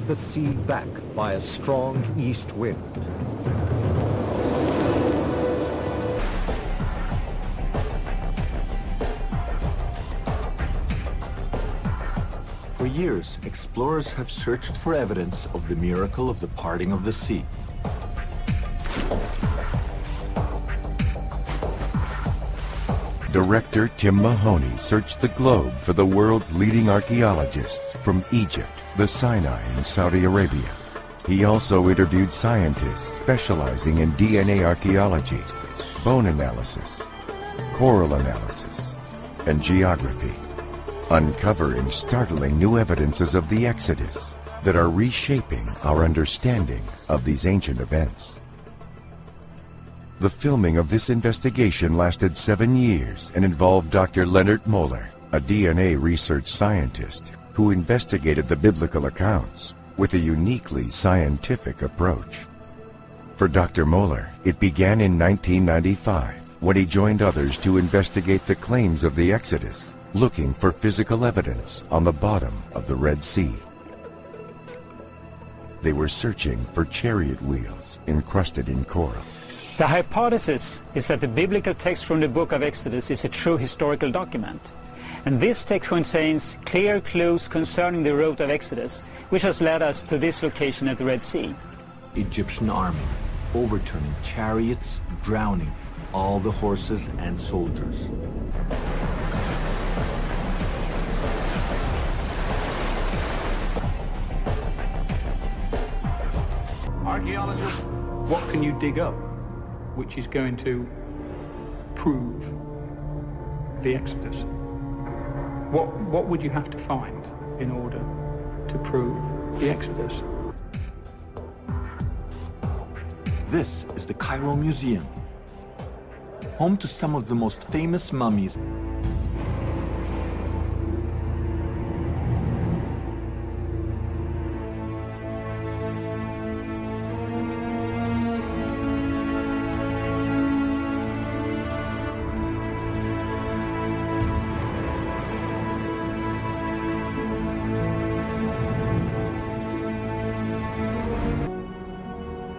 the sea back by a strong east wind. For years, explorers have searched for evidence of the miracle of the parting of the sea. Director Tim Mahoney searched the globe for the world's leading archaeologists from Egypt, the Sinai, and Saudi Arabia. He also interviewed scientists specializing in DNA archaeology, bone analysis, coral analysis, and geography, uncovering startling new evidences of the Exodus that are reshaping our understanding of these ancient events. The filming of this investigation lasted 7 years and involved Dr. Leonard Moeller, a DNA research scientist who investigated the biblical accounts with a uniquely scientific approach. For Dr. Moeller, it began in 1995 when he joined others to investigate the claims of the Exodus, looking for physical evidence on the bottom of the Red Sea. They were searching for chariot wheels encrusted in coral. The hypothesis is that the biblical text from the book of Exodus is a true historical document. And this text contains clear clues concerning the route of Exodus, which has led us to this location at the Red Sea. Egyptian army, overturning chariots, drowning all the horses and soldiers. Archaeologists, what can you dig up which is going to prove the Exodus? What would you have to find in order to prove the Exodus? This is the Cairo Museum, home to some of the most famous mummies.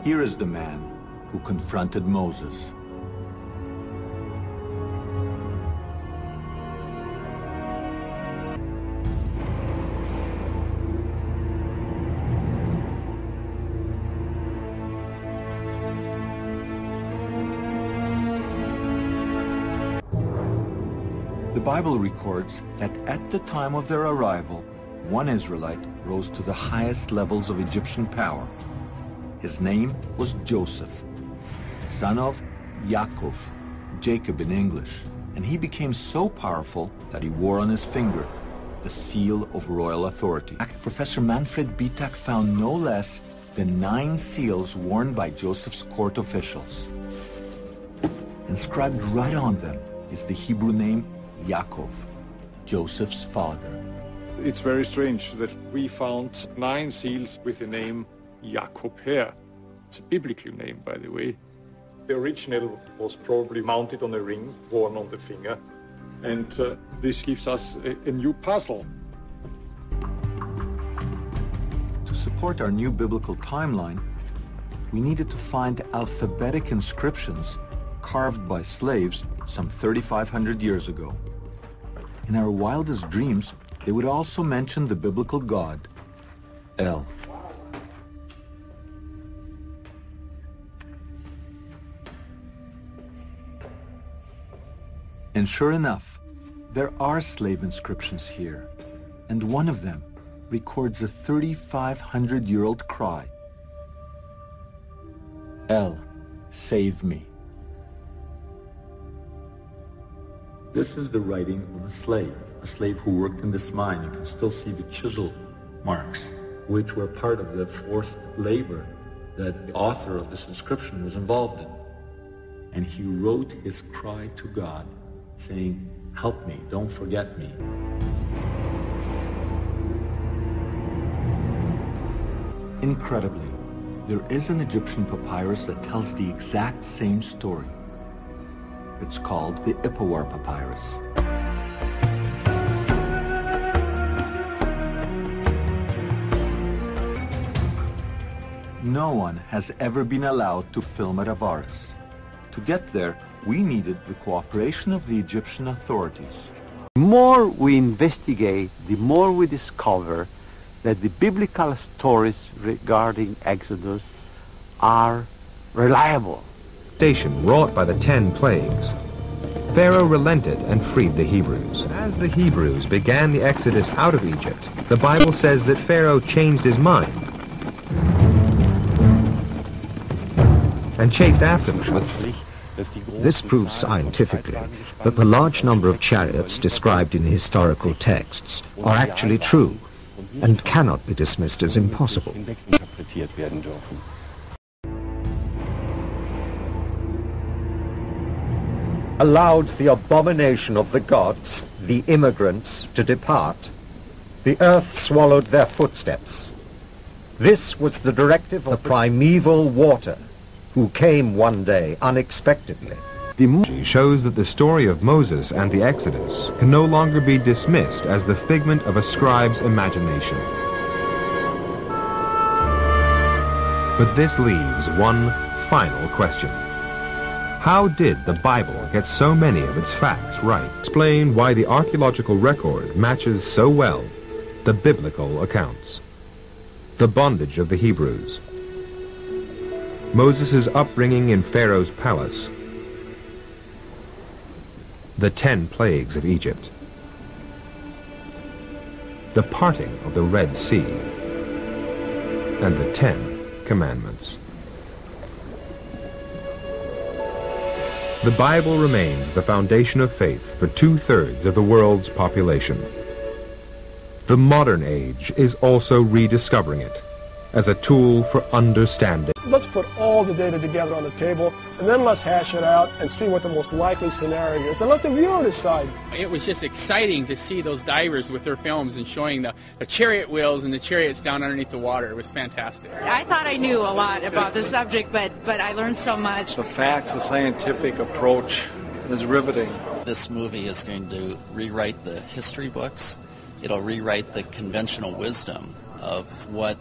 Here is the man who confronted Moses. The Bible records that at the time of their arrival, one Israelite rose to the highest levels of Egyptian power. His name was Joseph, son of Yaakov, Jacob in English, and he became so powerful that he wore on his finger the seal of royal authority. Professor Manfred Bitak found no less than 9 seals worn by Joseph's court officials. Inscribed right on them is the Hebrew name Yaakov, Joseph's father. It's very strange that we found 9 seals with the name Jacob here. It's a biblical name, by the way. The original was probably mounted on a ring worn on the finger, and this gives us a new puzzle. To support our new biblical timeline, we needed to find alphabetic inscriptions carved by slaves some 3,500 years ago. In our wildest dreams, they would also mention the biblical god, El. And sure enough, there are slave inscriptions here, and one of them records a 3,500-year-old cry. El, save me. This is the writing of a slave who worked in this mine. You can still see the chisel marks, which were part of the forced labor that the author of this inscription was involved in. And he wrote his cry to God, saying, "Help me, don't forget me." Incredibly, there is an Egyptian papyrus that tells the exact same story. It's called the Ipuwer Papyrus. No one has ever been allowed to film at Avaris. To get there, we needed the cooperation of the Egyptian authorities. The more we investigate, the more we discover that the biblical stories regarding Exodus are reliable. Devastation wrought by the 10 plagues. Pharaoh relented and freed the Hebrews. As the Hebrews began the exodus out of Egypt, the Bible says that Pharaoh changed his mind and chased after them. This proves scientifically that the large number of chariots described in historical texts are actually true and cannot be dismissed as impossible. Allowed the abomination of the gods, the immigrants, to depart, the earth swallowed their footsteps. This was the directive of the primeval water, who came one day unexpectedly. The shows that the story of Moses and the Exodus can no longer be dismissed as the figment of a scribe's imagination. But this leaves one final question. How did the Bible get so many of its facts right? Explain why the archaeological record matches so well the biblical accounts. The bondage of the Hebrews, Moses' upbringing in Pharaoh's palace, the 10 plagues of Egypt, the parting of the Red Sea, and the 10 Commandments. The Bible remains the foundation of faith for 2/3 of the world's population. The modern age is also rediscovering it as a tool for understanding. Let's put all the data together on the table, and then let's hash it out and see what the most likely scenario is, and let the viewer decide. It was just exciting to see those divers with their films and showing the chariot wheels and the chariots down underneath the water. It was fantastic. I thought I knew a lot about the subject, but I learned so much. The facts, the scientific approach is riveting. This movie is going to rewrite the history books. It'll rewrite the conventional wisdom of what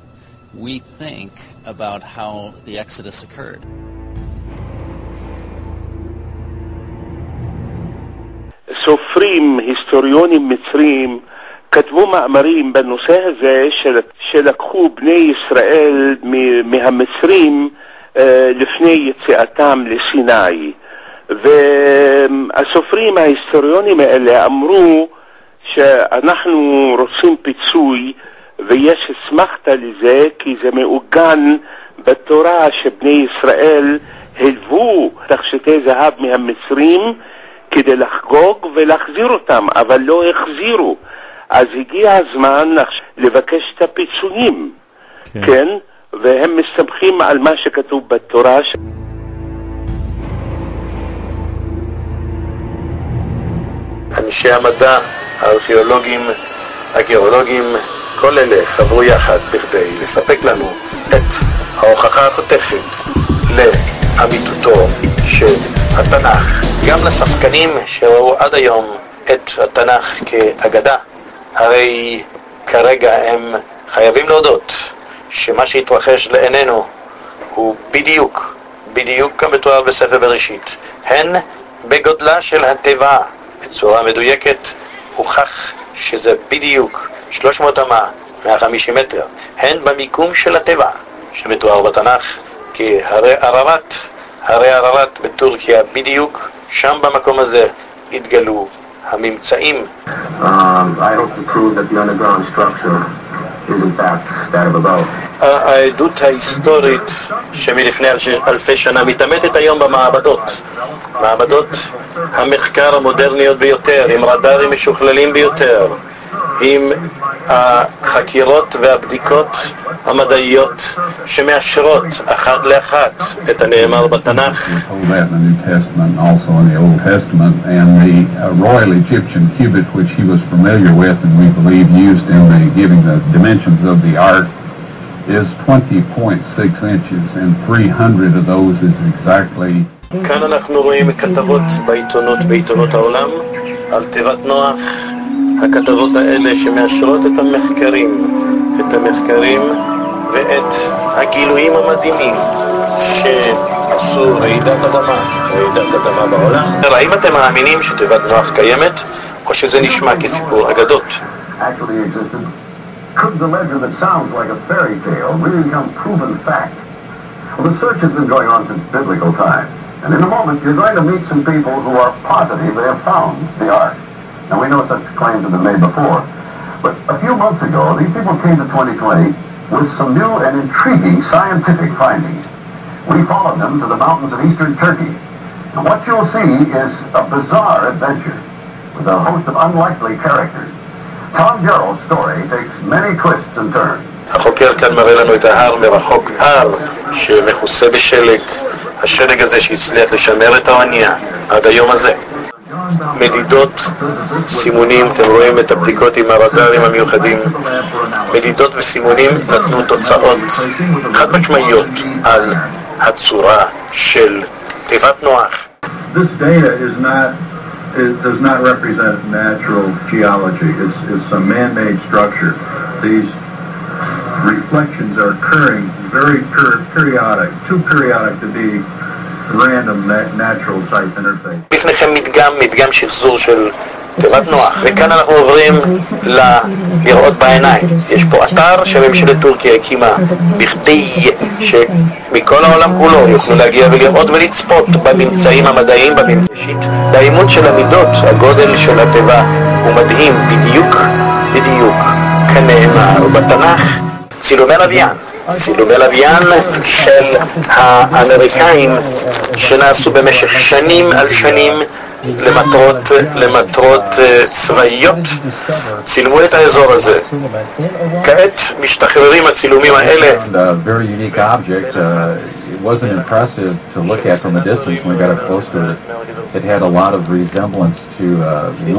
we think about how the Exodus occurred. סופרים, היסטוריונים מצרים, כתבו מאמרים בנושא הזה שלקחו בני ישראל מהמצרים לפני יציאתם לסיני. והסופרים ההיסטוריונים האלה אמרו שאנחנו רוצים פיצוי ויש אסמכתה לזה כי זה מעוגן בתורה שבני ישראל הלוו תכשיטי זהב מהמצרים כדי לחגוג ולהחזיר אותם, אבל לא החזירו. אז הגיע הזמן לבקש את הפיצויים, כן? והם מסתמכים על מה שכתוב בתורה. אנשי המדע, הארכיאולוגים, הגיאולוגים, כל אלה חברו יחד בכדי לספק לנו את ההוכחה החותכת לאמיתותו של התנ"ך. גם לספקנים שראו עד היום את התנ"ך כאגדה, הרי כרגע הם חייבים להודות שמה שהתרחש לעינינו הוא בדיוק כמתואר בספר בראשית. הן בגודלה של הטבע בצורה מדויקת הוכח שזה בדיוק 300 אמה, 150 מטר, הן במיקום של הטבע שמתואר בתנ"ך כהרי ערערת בטורקיה, בדיוק שם במקום הזה התגלו הממצאים. I hope to prove that the underground structure is in fact that of a boat. העדות ההיסטורית שמלפני אלפי שנה מתאמתת היום במעבדות. מעבדות המחקר המודרניות ביותר, עם רדארים משוכללים ביותר, עם החקירות והבדיקות המדעיות שמאשרות אחת לאחת את הנאמר בתנ"ך. Royal Egyptian cubit which he was familiar with and we believe used in giving the dimensions of the ark is 20.6 inches and 300 of those is exactly. כאן אנחנו רואים כתבות בעיתונות העולם על תיבת נוח. הכתבות האלה שמאשרות את המחקרים ואת הגילויים המדהימים שעשו רעידת אדמה בעולם. האם אתם מאמינים שתיבת נוח קיימת, או שזה נשמע כסיפור אגדות? Could the legend that sounds like a fairy tale really become proven fact? Well, the search has been going on since biblical times. And in a moment, you're going to meet some people who are positive they have found the ark. Now, we know such claims have been made before. But a few months ago, these people came to 2020 with some new and intriguing scientific findings. We followed them to the mountains of eastern Turkey. And what you'll see is a bizarre adventure with a host of unlikely characters. Tom Gerald's story takes many twists and turns. החוקר כאן מראה לנו את ההר מרחוק, הר שמכוסה בשלג, השלג הזה שהצליח לשמר את האונייה עד היום הזה. מדידות, סימונים, אתם רואים את הבדיקות עם הרדארים המיוחדים. מדידות וסימונים נתנו תוצאות חד משמעיות על הצורה של תיבת נוח. This data does not represent natural geology. It's a man-made structure. These reflections are occurring very periodic, too periodic to be random natural site interface. בפניכם מדגם שחזור של תיבת נוח, וכאן אנחנו עוברים לראות בעיניים. יש פה אתר שממשלת טורקיה הקימה בכדי שמכל העולם כולו יוכלו להגיע ולראות ולצפות בממצאים המדעיים, בממצאית. והאימות של המידות, הגודל של התיבה הוא מדהים בדיוק כנאמר בתנ"ך. צילומי לוויין של האמריקאים שנעשו במשך שנים על שנים למטרות צבאיות, צילמו את האזור הזה. כעת משתחררים הצילומים האלה. Very unique object. It wasn't impressive to look at from a distance when we got up close to it. It had a lot of resemblance to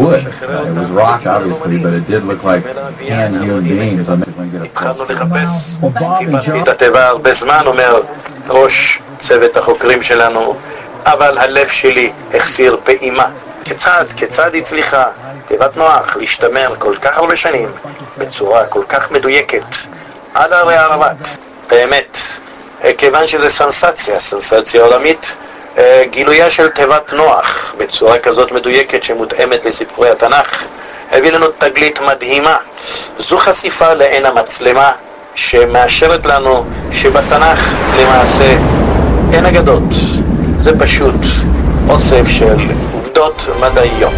wood. It was rock obviously, but it did look like hand-hewn beams. התחלנו לחפש. חיפשתי את התיבה הרבה זמן, אומר ראש צוות החוקרים שלנו, אבל הלב שלי החסיר פעימה. כיצד הצליחה תיבת נוח להשתמר כל כך הרבה שנים בצורה כל כך מדויקת עד הרי הערבת? באמת, כיוון שזה סנסציה עולמית, גילויה של תיבת נוח בצורה כזאת מדויקת שמותאמת לסיפורי התנ"ך הביא לנו תגלית מדהימה. זו חשיפה לעין המצלמה שמאשרת לנו שבתנ"ך למעשה אין אגדות, זה פשוט אוסף של עובדות מדעיות.